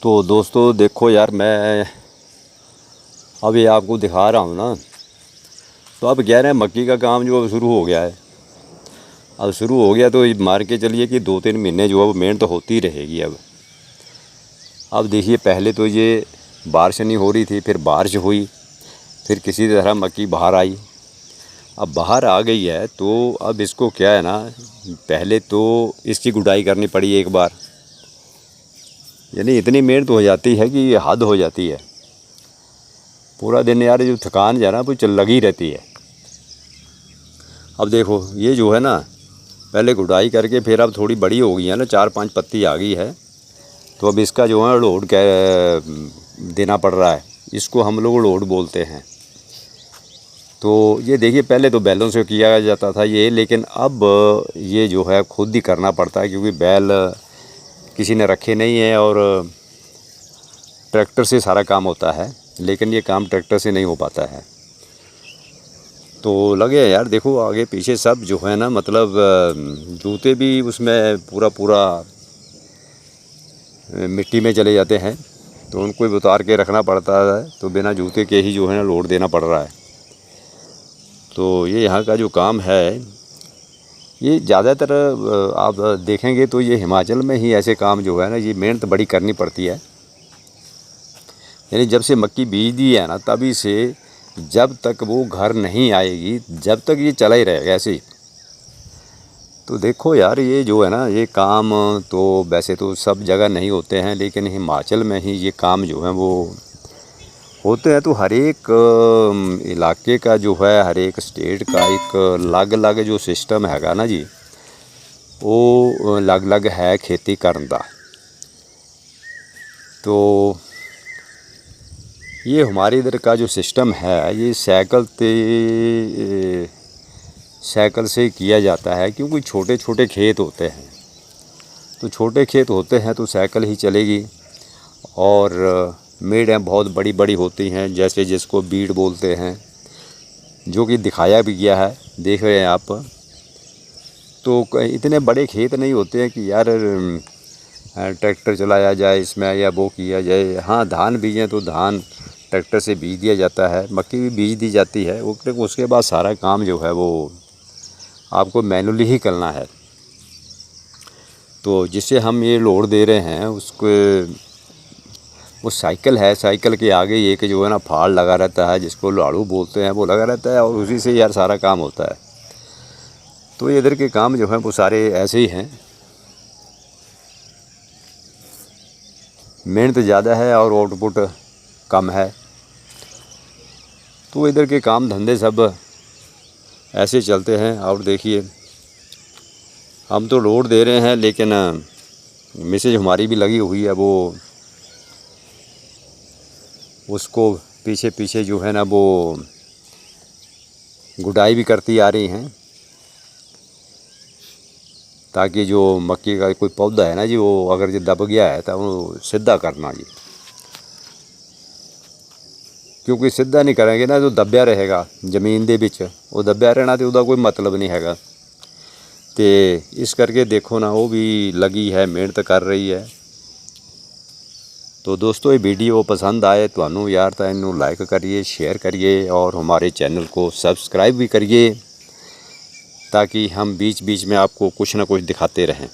तो दोस्तों देखो यार, मैं अभी आपको दिखा रहा हूँ ना। तो अब कह रहे हैं मक्की का काम जो अब शुरू हो गया है। अब शुरू हो गया तो मान के चलिए कि 2-3 महीने जो है वो मेहनत तो होती रहेगी। अब देखिए, पहले तो ये बारिश नहीं हो रही थी, फिर बारिश हुई, फिर किसी तरह मक्की बाहर आई। अब बाहर आ गई है तो अब इसको क्या है ना, पहले तो इसकी गुड़ाई करनी पड़ी एक बार। यानी इतनी मेहनत हो जाती है कि हद हो जाती है। पूरा दिन यार जो थकान जो है ना वो लगी रहती है। अब देखो ये जो है ना, पहले गुड़ाई करके फिर अब थोड़ी बड़ी हो गई है ना, 4-5 पत्ती आ गई है। तो अब इसका जो है लोड देना पड़ रहा है। इसको हम लोग लोड बोलते हैं। तो ये देखिए, पहले तो बैलों से किया जाता था ये, लेकिन अब ये जो है खुद ही करना पड़ता है, क्योंकि बैल किसी ने रखे नहीं है और ट्रैक्टर से सारा काम होता है। लेकिन ये काम ट्रैक्टर से नहीं हो पाता है। तो लगे यार, देखो आगे पीछे सब जो है ना, मतलब जूते भी उसमें पूरा मिट्टी में चले जाते हैं, तो उनको भी उतार के रखना पड़ता है। तो बिना जूते के ही जो है ना लोड देना पड़ रहा है। तो ये यहाँ का जो काम है, ये ज़्यादातर आप देखेंगे तो ये हिमाचल में ही ऐसे काम जो है ना, ये मेहनत बड़ी करनी पड़ती है। यानी जब से मक्की बीज दी है ना, तभी से जब तक वो घर नहीं आएगी, जब तक ये चला ही रहेगा ऐसे ही। तो देखो यार, ये जो है ना, ये काम तो वैसे तो सब जगह नहीं होते हैं, लेकिन हिमाचल में ही ये काम जो है वो होते हैं। तो हर एक इलाके का जो है, हर एक स्टेट का एक अलग अलग जो सिस्टम हैगा ना जी, वो अलग अलग है खेती करने का। तो ये हमारे इधर का जो सिस्टम है, ये साइकिल से किया जाता है, क्योंकि छोटे छोटे खेत होते हैं। तो छोटे खेत होते हैं तो साइकिल ही चलेगी। और मेढ़ें बहुत बड़ी बड़ी होती हैं, जैसे जिसको बीड़ बोलते हैं, जो कि दिखाया भी गया है, देख रहे हैं आप। तो इतने बड़े खेत नहीं होते हैं कि यार ट्रैक्टर चलाया जाए इसमें या वो किया जाए। हाँ, धान बीजें तो धान ट्रैक्टर से बीज दिया जाता है, मक्की भी बीज दी जाती है। उसके बाद सारा काम जो है वो आपको मैनुअली ही करना है। तो जिससे हम ये लोड दे रहे हैं उसको, वो साइकिल है, साइकिल के आगे एक जो है ना फाड़ लगा रहता है, जिसको लाड़ू बोलते हैं, वो लगा रहता है, और उसी से यार सारा काम होता है। तो इधर के काम जो हैं वो सारे ऐसे ही हैं। मेहनत ज़्यादा है और आउटपुट कम है। तो इधर के काम धंधे सब ऐसे चलते हैं। और देखिए, हम तो लोड दे रहे हैं, लेकिन मिसेज हमारी भी लगी हुई है, वो उसको पीछे पीछे जो है ना वो गुड़ाई भी करती आ रही हैं, ताकि जो मक्की का कोई पौधा है ना जी, वो अगर जो दब गया है तो वो सीधा करना जी। क्योंकि सीधा नहीं करेंगे ना तो दब्या रहेगा ज़मीन दे विच, वो दब्या रहना तो उसका कोई मतलब नहीं हैगा। तो इस करके देखो ना, वो भी लगी है, मेहनत कर रही है। तो दोस्तों, ये वीडियो पसंद आए तो यार तो इन्हों लाइक करिए, शेयर करिए, और हमारे चैनल को सब्सक्राइब भी करिए, ताकि हम बीच बीच में आपको कुछ ना कुछ दिखाते रहें।